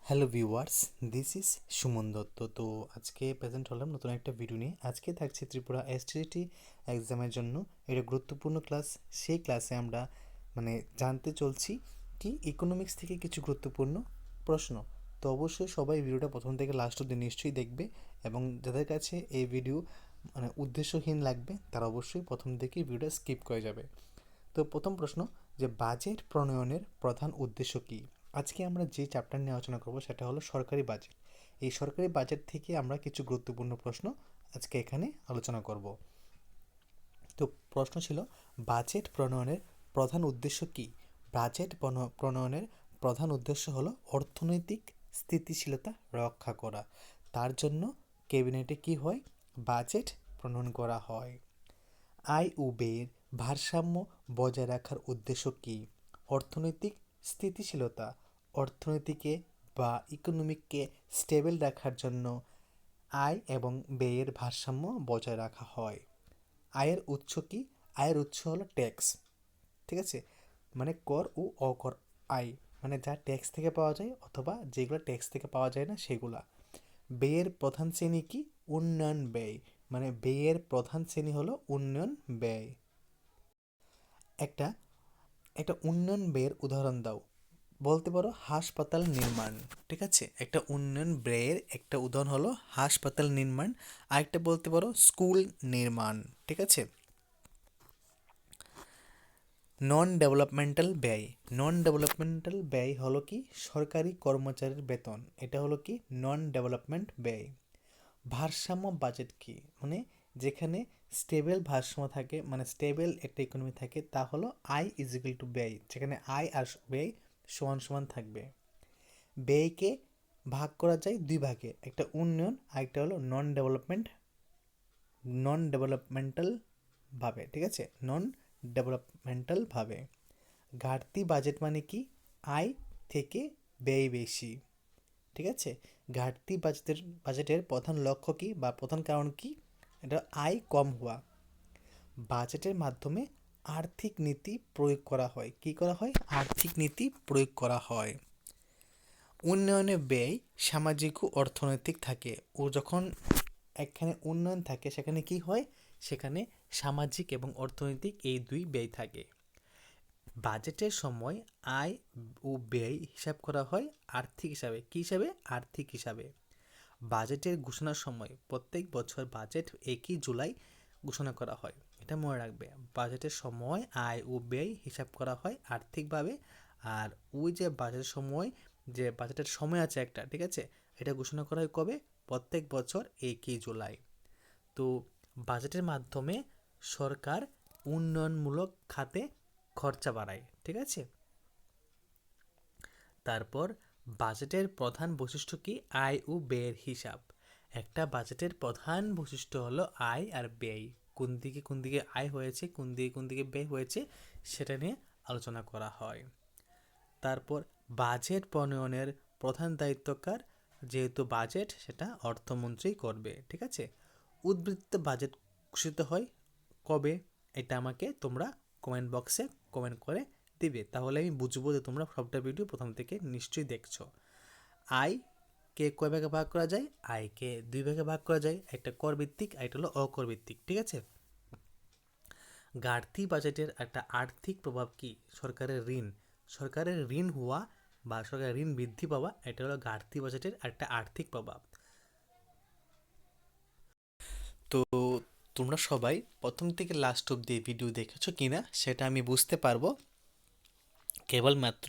Hello viewers, this is Suman Dutta. তো আজকে present হলাম নতুন একটা ভিডিও নিয়ে। আজকে থাকছে ত্রিপুরা এসটিটি এক্সামের জন্য এটা গুরুত্বপূর্ণ ক্লাস। সেই ক্লাসে আমরা জানতে চলছি কি ইকোনমিক্স থেকে কিছু গুরুত্বপূর্ণ প্রশ্ন। তো অবশ্যই সবাই ভিডিওটা প্রথম থেকে লাস্ট অবধি নিশ্চয়ই দেখবে, এবং যাদের কাছে এই ভিডিও উদ্দেশ্যহীন লাগবে তারা অবশ্যই প্রথম থেকেই ভিডিওটা স্কিপ করে যাবে। তো প্রথম প্রশ্ন, যে বাজেট প্রণয়নের প্রধান উদ্দেশ্য কী? আজকে আমরা যে চ্যাপ্টার নিয়ে আলোচনা করব সেটা হলো সরকারি বাজেট। এই সরকারি বাজেট থেকে আমরা কিছু গুরুত্বপূর্ণ প্রশ্ন আজকে এখানে আলোচনা করব। তো প্রশ্ন ছিল, বাজেট প্রণয়নের প্রধান উদ্দেশ্য কী? বাজেট প্রণয়নের প্রধান উদ্দেশ্য হলো অর্থনৈতিক স্থিতিশীলতা রক্ষা করা। তার জন্য ক্যাবিনেটে কি হয়? বাজেট প্রণয়ন করা হয়। আয় ও ব্যয়ের ভারসাম্য বজায় রাখার উদ্দেশ্য কী? অর্থনৈতিক স্থিতিশীলতা। অর্থনীতিকে বা ইকোনমিককে স্টেবল রাখার জন্য আয় এবং ব্যয়ের ভারসাম্য বজায় রাখা হয়। আয়ের উৎস কী? আয়ের উৎস হলো ট্যাক্স। ঠিক আছে, কর ও অকর আয়, যা ট্যাক্স থেকে পাওয়া যায় অথবা যেগুলো ট্যাক্স থেকে পাওয়া যায় না সেগুলা। ব্যয়ের প্রধান শ্রেণী কি? উন্নয়ন ব্যয়। ব্যয়ের প্রধান শ্রেণী হলো উন্নয়ন ব্যয়। একটা একটা উন্নয়ন ব্যয়ের উদাহরণ দাও। বলতে পারো হাসপাতাল নির্মাণ। ঠিক আছে, একটা উন্নয়ন ব্যয়ের একটা উদাহরণ হলো হাসপাতাল নির্মাণ। আরেকটা বলতে পারো স্কুল নির্মাণ। ঠিক আছে। নন ডেভেলপমেন্টাল ব্যয়। নন ডেভেলপমেন্টাল ব্যয় হলো কি? সরকারি কর্মচারীর বেতন। এটা হলো কি? নন ডেভেলপমেন্ট ব্যয়। ভারসাম্য বাজেট কি? যেখানে স্টেবল ভারসাম্য থাকে, স্টেবল একটা ইকোনমি থাকে, তা হলো আয় ইজ ইকুয়াল টু ব্যয়, যেখানে আয় আর ব্যয় সমান সমান থাকবে। ব্যয়কে ভাগ করা যায় দুই ভাগে, একটা উন্নয়ন আর একটা হলো নন ডেভেলপমেন্টাল ভাবে। ঠিক আছে, নন ডেভেলপমেন্টাল ভাবে। ঘাটতি বাজেট মানে কি? আয় থেকে ব্যয় বেশি। ঠিক আছে, ঘাটতি বাজেটের প্রধান লক্ষ্য কি বা প্রধান কারণ কি? এটা আয় কম হওয়া। বাজেটের মাধ্যমে আর্থিক নীতি প্রয়োগ করা হয়। কি করা হয়? আর্থিক নীতি প্রয়োগ করা হয়। উন্নয়নে ব্যয় সামাজিক ও অর্থনৈতিক থাকে। ও যখন এখানে উন্নয়ন থাকে সেখানে কি হয়? সেখানে সামাজিক এবং অর্থনৈতিক এই দুই ব্যয় থাকে। বাজেটের সময় আয় ও ব্যয় হিসাব করা হয় আর্থিক হিসাবে। কি হিসাবে? আর্থিক হিসাবে। বাজেটের ঘোষণার সময় প্রত্যেক বছর বাজেট 1 জুলাই ঘোষণা করা হয়। এটা মনে রাখবে, বাজেটের সময় আয় ও ব্যয় হিসাব করা হয় আর্থিকভাবে। আর ওই যে বাজেটের সময়, যে বাজেটের সময় আছে একটা, ঠিক আছে, এটা ঘোষণা করা হয় কবে? প্রত্যেক বছর 1 জুলাই। তো বাজেটের মাধ্যমে সরকার উন্নয়নমূলক খাতে খরচা বাড়ায়। ঠিক আছে। তারপর বাজেটের প্রধান বৈশিষ্ট্য কি? আয় ও ব্যয়ের হিসাব। একটা বাজেটের প্রধান বৈশিষ্ট্য হলো আয় আর ব্যয়। কোন দিকে আয় হয়েছে, কোন দিকে ব্যয় হয়েছে, সেটা নিয়ে আলোচনা করা হয়। তারপর বাজেট প্রণয়নের প্রধান দায়িত্বকার, যেহেতু বাজেট সেটা অর্থমন্ত্রী করবে। ঠিক আছে। উদ্বৃত্ত বাজেট ঘোষিত হয় কবে? এটা আমাকে তোমরা কমেন্ট বক্সে কমেন্ট করে দিবে, তাহলে আমি বুঝবো যে তোমরা সবটা ভিডিও প্রথম থেকে নিশ্চয়ই দেখছো। আয়কে কয় ভাগে ভাগ করা যায়? আয়কে দুই ভাগে ভাগ করা যায়, একটা কর ভিত্তিক আর একটা হলো অকর ভিত্তিক। ঠিক আছে। ঘাটতি বাজেটের একটা আর্থিক প্রভাব কি? সরকারের ঋণ হওয়া বা সরকারের ঋণ বৃদ্ধি পাওয়া, এটা হলো ঘাটতি বাজেটের একটা আর্থিক প্রভাব। তো তোমরা সবাই প্রথম থেকে লাস্ট অব্দি ভিডিও দেখেছো কিনা সেটা আমি বুঝতে পারবো কেবলমাত্র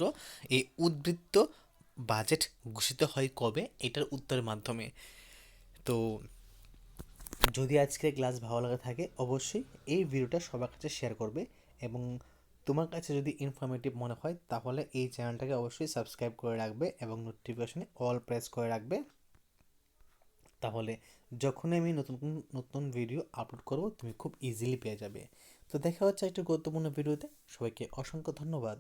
এই উদ্বৃত্ত বাজেট ঘোষিত হয় কবে এটার উত্তরের মাধ্যমে। তো যদি আজকের ক্লাস ভালো লাগে থাকে অবশ্যই এই ভিডিওটা সবার কাছে শেয়ার করবে, এবং তোমার কাছে যদি ইনফরমেটিভ মনে হয় তাহলে এই চ্যানেলটাকে অবশ্যই সাবস্ক্রাইব করে রাখবে এবং নোটিফিকেশনে অল প্রেস করে রাখবে। তাহলে যখন আমি নতুন নতুন ভিডিও আপলোড করব তুমি খুব ইজিলি পেয়ে যাবে। তো দেখা হচ্ছে একটা গুরুত্বপূর্ণ ভিডিওতে। সবাইকে অসংখ্য ধন্যবাদ।